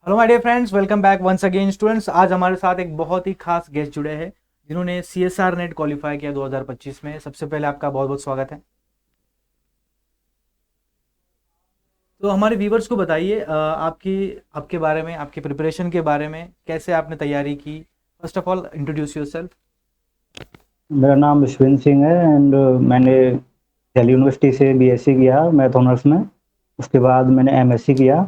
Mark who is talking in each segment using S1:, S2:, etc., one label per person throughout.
S1: Hello my dear friends, welcome back once again students. आज हमारे साथ एक बहुत ही खास गेस्ट जुड़े हैं जिन्होंने सीएसआर नेट क्वालिफाई किया 2025 में। सबसे पहले आपका बहुत बहुत स्वागत है। तो हमारे व्यूवर्स को बताइए आपकी आपके बारे में, आपकी प्रिपरेशन के बारे में, कैसे आपने तैयारी की। First of all introduce yourself.
S2: मेरा नाम विश्वेंद्र सिंह है एंड मैंने दिल्ली यूनिवर्सिटी से बीएससी किया मैथ ऑनर्स में। उसके बाद मैंने एमएससी किया।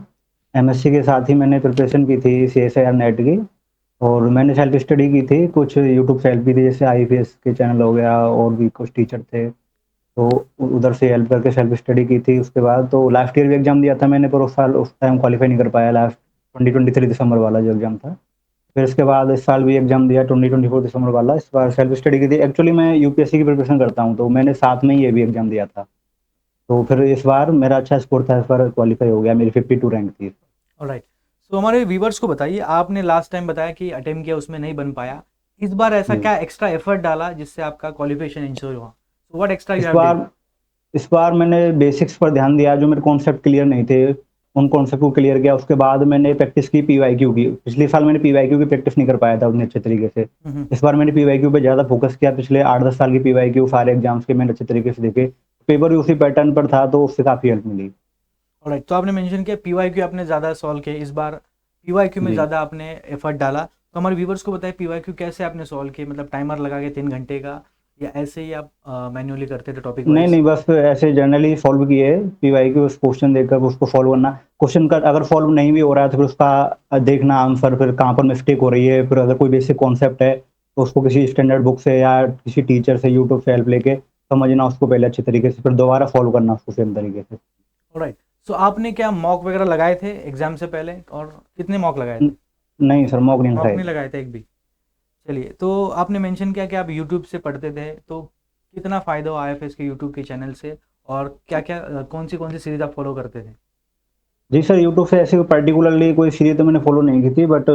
S2: एमएससी के साथ ही मैंने प्रिपरेशन की थी सीएसआईआर नेट की। और मैंने सेल्फ स्टडी की थी, कुछ यूट्यूब से हेल्प की थी, जैसे आईपीएस के चैनल हो गया और भी कुछ टीचर थे, तो उधर से हेल्प करके सेल्फ स्टडी की थी। उसके बाद तो लास्ट ईयर भी एग्ज़ाम दिया था मैंने, पर उस टाइम क्वालिफाई नहीं कर पाया, लास्ट 2023 दिसंबर वाला जो एग्ज़ाम था। फिर इसके बाद इस साल भी एग्जाम दिया 2024 दिसंबर वाला। इस बार सेल्फ स्टडी की थी। एक्चुअली मैं यूपीएससी की प्रिपरेशन करता हूँ, तो मैंने साथ में ही ये भी एग्जाम दिया था। तो फिर इस बार मेरा अच्छा स्कोर था, इस बार क्वालिफाई हो गया, मेरी 52 रैंक थी।
S1: ऑलराइट। सो हमारे व्यूवर्स को बताइए, आपने लास्ट टाइम बताया कि अटेम्प्ट किया, उसमें नहीं बन पाया। इस बार ऐसा
S2: जी।
S1: क्या एक्स्ट्रा एफर्ट डाला जिससे आपका क्वालिफिकेशन इंश्योर हुआ? सो व्हाट एक्स्ट्रा यू
S2: इस
S1: हैव डिड?
S2: बार इस बार मैंने बेसिक्स पर ध्यान दिया, जो मेरे कॉन्सेप्ट क्लियर नहीं थे उन कॉन्सेप्ट को क्लियर किया। उसके बाद मैंने प्रैक्टिस की पीवाईक्यू की। पिछले साल मैंने पीवाईक्यू की प्रैक्टिस नहीं कर पाया था उतने अच्छे तरीके से। इस बार मैंने पीवाईक्यू पे ज़्यादा फोकस किया। पिछले 8-10 साल की पीवाईक्यू सारे एग्जाम्स के मैंने अच्छे तरीके से देखे। पेपर भी उसी पैटर्न पर था, तो उससे काफ़ी हेल्प मिली।
S1: ऑलराइट। तो आपने मेंशन किया पीवाईक्यू आपने ज़्यादा सॉल्व किया इस बार, पीवाईक्यू में
S2: जी।
S1: ज़्यादा आपने एफर्ट डाला। तो हमारे व्यूवर्स को बताइए पीवाईक्यू कैसे आपने सॉल्व किए, मतलब टाइमर लगा के 3 घंटे का, या ऐसे ही आप मैन्युअली करते थे टॉपिक
S2: नहीं
S1: वाइज?
S2: नहीं, बस ऐसे जनरली सॉल्व किए। पीवाईक्यू उस क्वेश्चन देखकर उसको सॉल्व करना, क्वेश्चन का अगर सॉल्व नहीं भी हो रहा है तो फिर उसका देखना आंसर, फिर कहाँ पर मिस्टेक हो रही है। फिर अगर कोई बेसिक कॉन्सेप्ट है तो उसको किसी स्टैंडर्ड बुक से या किसी टीचर से यूट्यूब से हेल्प लेके समझना उसको पहले अच्छे तरीके से, फिर दोबारा सॉल्व करना उसको सेम तरीके से।
S1: ऑलराइट। सो आपने क्या मॉक वगैरह लगाए थे एग्जाम से पहले, और कितने मॉक लगाए थे?
S2: न- नहीं सर, मॉक नहीं
S1: मॉक
S2: लगाए
S1: नहीं
S2: थे।
S1: लगाए थे एक भी? चलिए, तो आपने मेंशन किया कि आप यूट्यूब से पढ़ते थे, तो कितना फ़ायदा हुआ आईएफएस के यूट्यूब के चैनल से, और क्या क्या कौन सी सीरीज आप फॉलो करते थे?
S2: जी सर, यूट्यूब से ऐसे पर्टिकुलरली कोई सीरीज तो मैंने फॉलो नहीं की थी, बट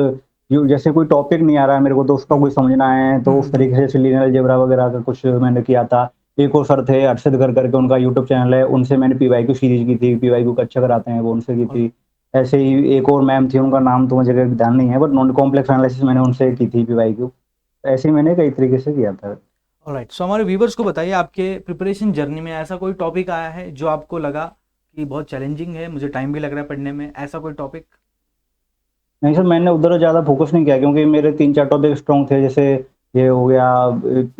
S2: यू जैसे कोई टॉपिक नहीं आ रहा है मेरे को तो उसका कोई
S1: हम्म
S2: समझना है, तो उस
S1: हम्म।
S2: तरीके से लीनियर अलजेब्रा वगैरह का कुछ मैंने किया था। एक और सर थे अरशद कर करके, उनका यूट्यूब चैनल है, उनसे मैंने पीवाईक्यू सीरीज की थी। पीवाईक्यू का अच्छा कराते हैं वो, उनसे की थी। ऐसे ही एक और मैम थी, उनका नाम तो मुझे ध्यान नहीं है, बट नॉन कॉम्प्लेक्स एनालिसिस मैंने उनसे की थी पीवाईक्यू। ऐसे ही मैंने कई तरीके से किया था।
S1: ऑलराइट। सो हमारे व्यूवर्स को बताइए, आपके प्रिपरेशन जर्नी में ऐसा कोई टॉपिक आया है जो आपको लगा कि बहुत चैलेंजिंग है, मुझे टाइम भी लग रहा है पढ़ने में, ऐसा कोई टॉपिक?
S2: नहीं सर, मैंने उधर ज़्यादा फोकस नहीं किया, क्योंकि मेरे 3-4 टॉपिक स्ट्रॉन्ग थे। जैसे ये हो गया,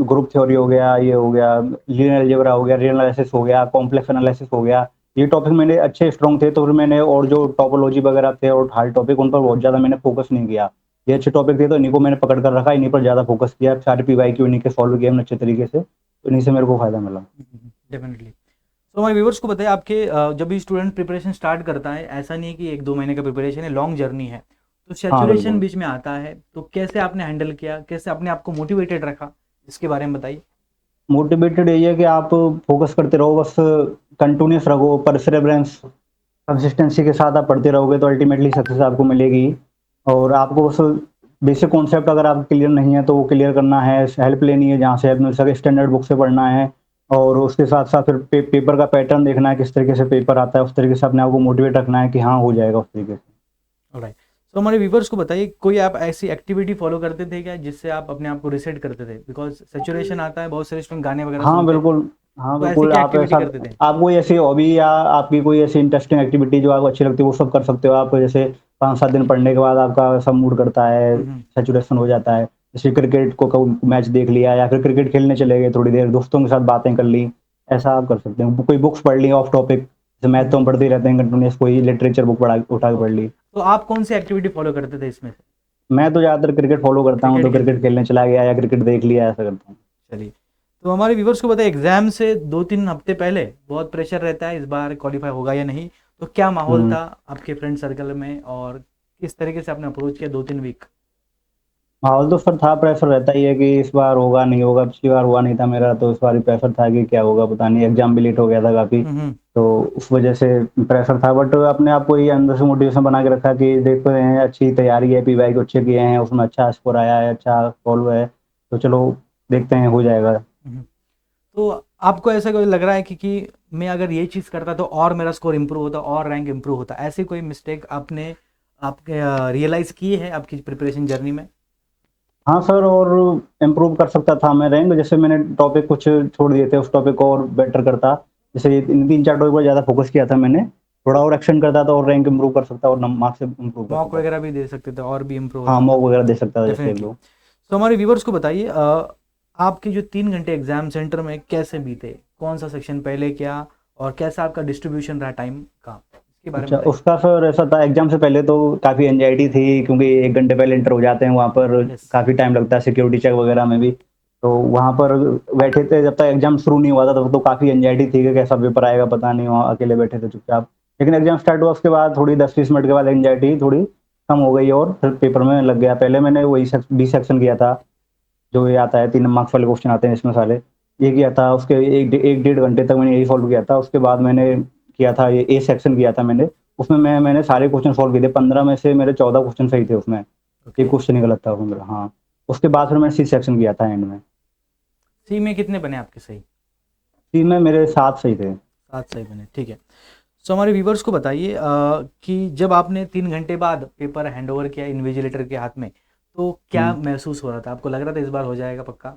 S2: ग्रुप थ्योरी हो गया, ये हो गया लीनियर अलजेब्रा हो गया, रियल एनालिसिस हो गया, कॉम्प्लेक्स एनालिसिस हो गया। ये टॉपिक मेरे अच्छे स्ट्रॉन्ग थे, तो फिर मैंने और जो टोपोलॉजी वगैरह थे और हार्ड टॉपिक, उन पर बहुत ज़्यादा मैंने फोकस नहीं किया। ये अच्छे टॉपिक थे तो इन्हीं को मैंने पकड़ कर रखा, इन्हीं पर ज़्यादा फोकस किया। सारे पीवाईक्यू इन्हीं के सॉल्व किए मैंने अच्छे तरीके से, तो इन्हीं से मेरे को फ़ायदा मिला।
S1: डेफिनेटली। तो हमारे व्यूवर्स को बताइए, आपके जब भी स्टूडेंट प्रिपरेशन स्टार्ट करता है, ऐसा नहीं है कि 1-2 महीने का प्रिपरेशन है, लॉन्ग जर्नी है, तो
S2: हाँ
S1: सैचुरेशन
S2: बिल्कुल।
S1: बीच में आता है, तो कैसे आपने हैंडल किया, कैसे अपने आप को मोटिवेटेड रखा, इसके बारे में बताइए।
S2: मोटिवेटेड यही है कि आप फोकस करते रहो, बस कंटिन्यूस रहो, परसेवरेंस, कंसिस्टेंसी के साथ आप पढ़ते रहोगे तो अल्टीमेटली सक्सेस आपको मिलेगी। और आपको बस बेसिक कॉन्सेप्ट अगर आप क्लियर नहीं है तो वो क्लियर करना है, हेल्प लेनी है जहाँ से हेल्प मिल सके, स्टैंडर्ड बुक से पढ़ना है। और उसके साथ साथ फिर पेपर का पैटर्न देखना है, किस तरीके से पेपर आता है, उस तरीके से अपने आप को मोटिवेट रखना है कि हाँ हो जाएगा उस तरीके से।
S1: ऑलराइट। तो हमारे व्यूवर्स को बताइए, कोई आप ऐसी एक्टिविटी फॉलो करते थे क्या जिससे आप अपने आप को रिसेट करते थे? बिकॉज सैचुरेशन आता है, बहुत सारे स्टूडेंट गाने वगैरह
S2: हाँ
S1: सुनते हैं,
S2: बिल्कुल। हाँ
S1: तो ऐसी
S2: बिल्कुल,
S1: क्या
S2: आप
S1: एक्टिविटी
S2: ऐसा,
S1: करते थे?
S2: आप कोई ऐसी हॉबी या आपकी कोई ऐसी इंटरेस्टिंग एक्टिविटी जो आपको अच्छी लगती है वो सब कर सकते हो आप। जैसे 5-7 दिन पढ़ने के बाद आपका सब मूड करता है,
S1: हम्म।
S2: सैचुरेशन हो जाता है। जैसे क्रिकेट को मैच देख लिया, या फिर क्रिकेट खेलने चले गए थोड़ी देर, दोस्तों के साथ बातें कर ली, ऐसा आप कर सकते हो। कोई बुक्स पढ़ ली ऑफ टॉपिक, जैसे मैथ तो हम पढ़ते ही रहते हैं कंटिन्यूस, कोई लिटरेचर बुक पढ़ा उठा के पढ़
S1: ओके।
S2: ली।
S1: तो आप कौन सी एक्टिविटी फॉलो करते थे इसमें से?
S2: मैं तो ज़्यादातर क्रिकेट फॉलो करता हूँ,
S1: क्रिकेट
S2: तो
S1: खेलते
S2: क्रिकेट
S1: थे?
S2: खेलने चला गया या क्रिकेट देख लिया, ऐसा करता हूँ।
S1: चलिए। तो हमारे व्यूवर्स को बताइए, एग्जाम से 2-3 हफ्ते पहले बहुत प्रेशर रहता है, इस बार क्वालिफाई होगा या नहीं, तो क्या माहौल
S2: हम्म।
S1: था आपके फ्रेंड सर्कल में, और किस तरीके से आपने अप्रोच किया 2-3 वीक?
S2: माहौल तो सर था, प्रेशर रहता ही है कि इस बार होगा नहीं होगा। पिछली बार हुआ नहीं था मेरा, तो इस बार भी प्रेशर था कि क्या होगा पता नहीं। एग्जाम भी लेट हो गया था काफ़ी,
S1: हम्म।
S2: तो उस वजह से प्रेशर था। बट अपने आप को ये अंदर से मोटिवेशन बना के रखा कि देखते हैं अच्छी तैयारी है, पीवाई को अच्छे किए हैं, उसमें अच्छा स्कोर आया है, अच्छा फॉलो है, तो चलो देखते हैं हो जाएगा।
S1: हम्म। तो आपको ऐसा कोई लग रहा है कि मैं अगर ये चीज़ करता तो और मेरा स्कोर इंप्रूव होता और रैंक इंप्रूव होता, ऐसी कोई मिस्टेक आपने आपके रियलाइज किए हैं आपकी प्रिपरेशन जर्नी में?
S2: हाँ सर, और इम्प्रूव कर सकता था मैं रैंक, जैसे मैंने टॉपिक कुछ छोड़ दिए थे, उस टॉपिक को और बेटर करता। जैसे इन 3-4 टॉपिक पर ज़्यादा फोकस किया था मैंने, थोड़ा और एक्शन करता था और रैंक इम्प्रूव कर सकता और मार्क्स इम्प्रूव कर
S1: मॉक
S2: सकता था।
S1: वगैरह भी दे सकते थे और भी इम्प्रूव हो
S2: हाँ,
S1: सकता
S2: मॉक
S1: था।
S2: वगैरह दे सकता था जैसे एक
S1: डेफिनेटली।
S2: दो।
S1: तो हमारे व्यूवर्स को बताइए, आपके जो 3 घंटे एग्जाम सेंटर में कैसे बीते? कौन सा सेक्शन पहले क्या, और कैसा आपका डिस्ट्रीब्यूशन रहा टाइम का, इसके बारे में
S2: अच्छा,
S1: बताइए।
S2: उसका सर ऐसा था, एग्ज़ाम से पहले तो काफ़ी एंग्ज़ायटी थी, क्योंकि 1 घंटे पहले एंटर हो जाते हैं वहाँ पर,
S1: यस।
S2: काफ़ी टाइम लगता है सिक्योरिटी चेक वगैरह में भी। तो वहाँ पर बैठे थे, जब तक एग्ज़ाम शुरू नहीं हुआ था तब तो काफ़ी एंग्ज़ायटी थी कि कैसा पेपर आएगा पता नहीं, वहाँ अकेले बैठे थे चुपचाप। लेकिन एग्ज़ाम स्टार्ट हुआ उसके बाद थोड़ी 10-20 मिनट के बाद एंग्ज़ायटी थोड़ी कम हो गई और फिर पेपर में लग गया। पहले मैंने वही बी सेक्शन किया था, जो ये आता है 3 मार्क्स वाले क्वेश्चन आते हैं इसमें सारे, ये किया था। उसके 1 डेढ़ घंटे तक मैंने यही सॉल्व किया था। उसके बाद मैंने किया था ये ए सेक्शन किया था मैंने, उसमें मैंने सारे क्वेश्चन सॉल्व किए थे। 15 में से मेरे 14 क्वेश्चन सही थे उसमें,
S1: ओके।
S2: एक क्वेश्चन ही गलत था उसमें मेरा। हाँ, उसके बाद फिर मैंने सी सेक्शन किया था एंड में।
S1: सी में कितने बने आपके सही?
S2: सी में मेरे 7 सही थे।
S1: 7 सही बने, ठीक है। सो हमारे व्यूवर्स को बताइए कि जब आपने 3 घंटे बाद पेपर हैंड ओवर किया इन्विजिलेटर के हाथ में, तो क्या
S2: हुँ।
S1: महसूस हो रहा था? आपको लग रहा था इस बार हो जाएगा पक्का?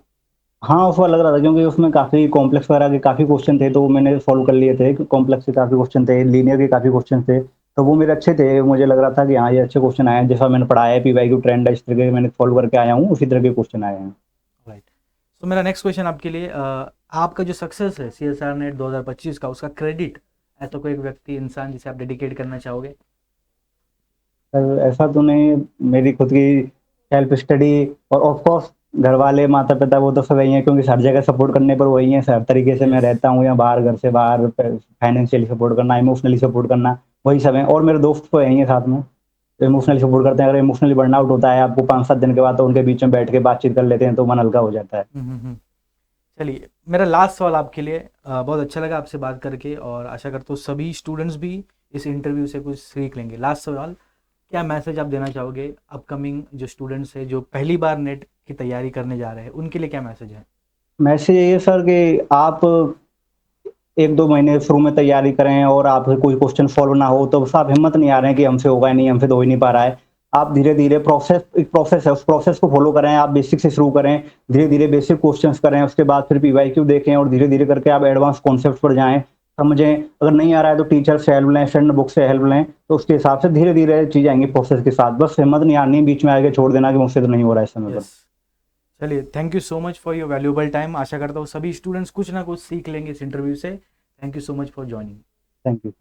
S2: हाँ, उस बार लग रहा था, क्योंकि उसमें काफ़ी कॉम्प्लेक्स वगैरह के काफ़ी क्वेश्चन थे, तो वो मैंने सॉल्व कर लिए थे। कॉम्प्लेक्स के काफ़ी क्वेश्चन थे, लीनियर के काफ़ी क्वेश्चन थे, तो वो मेरे अच्छे थे। मुझे लग रहा था कि हाँ, ये अच्छे क्वेश्चन आए हैं, जैसा मैंने पढ़ाया है, पीवाईक्यू ट्रेंड है, इस तरह के मैंने सॉल्व करके आया हूँ, उसी तरह के क्वेश्चन आए हैं।
S1: राइट। तो मेरा नेक्स्ट क्वेश्चन आपके लिए, आपका जो सक्सेस है CSR नेट 2025 का, उसका क्रेडिट ऐसा कोई एक व्यक्ति, इंसान जिसे आप डेडिकेट करना चाहोगे?
S2: सर ऐसा तो नहीं, मेरी खुद की सेल्फ स्टडी और ऑफ कोर्स घर वाले, माता-पिता, वो तो सब वही हैं, क्योंकि हर जगह सपोर्ट करने पर वही हैं, हर तरीके से मैं
S1: यस।
S2: रहता हूँ या बाहर, घर से बाहर फाइनेंशियली सपोर्ट करना, इमोशनली सपोर्ट करना, वही सब हैं। और मेरे दोस्त तो यही हैं साथ में, जो इमोशनली सपोर्ट करते हैं। अगर इमोशनली बर्नआउट होता है आपको 5-7 दिन के बाद, तो उनके बीच में बैठ के बातचीत कर लेते हैं, तो मन हल्का हो जाता है।
S1: चलिए, मेरा लास्ट सवाल आपके लिए, बहुत अच्छा लगा आपसे बात करके और आशा करता हूँ सभी स्टूडेंट्स भी इस इंटरव्यू से कुछ सीख लेंगे। लास्ट सवाल, क्या मैसेज आप देना चाहोगे अपकमिंग जो स्टूडेंट्स हैं जो पहली बार नेट की तैयारी करने जा रहे हैं, उनके लिए क्या मैसेज है?
S2: मैसेज यही है सर कि आप 1-2 महीने शुरू में तैयारी करें, और आप कोई क्वेश्चन सॉल्व ना हो तो बस आप हिम्मत नहीं आ रहे हैं कि हमसे होगा नहीं, हमसे तो हो ही नहीं पा रहा है। आप धीरे-धीरे, एक प्रोसेस है, उस प्रोसेस को फ़ॉलो करें, आप बेसिक से शुरू करें, धीरे-धीरे बेसिक क्वेश्चंस करें, उसके बाद फिर पीवाईक्यू देखें और धीरे-धीरे करके आप एडवांस कॉन्सेप्ट्स पर जाएँ, समझें। अगर नहीं आ रहा है तो टीचर से हेल्प लें, स्टैंडर्ड बुक से हेल्प लें, तो उसके हिसाब से धीरे-धीरे चीज़ें आएँगी प्रोसेस के साथ। बस हिम्मत नहीं हारनी, बीच में आके छोड़ देना कि मुझसे तो नहीं हो रहा है इस समय पर।
S1: यस। चलिए, thank you so much for your valuable time. आशा करता हूँ सभी स्टूडेंट्स कुछ ना कुछ सीख लेंगे इस इंटरव्यू से। Thank you so much for joining.
S2: Thank you.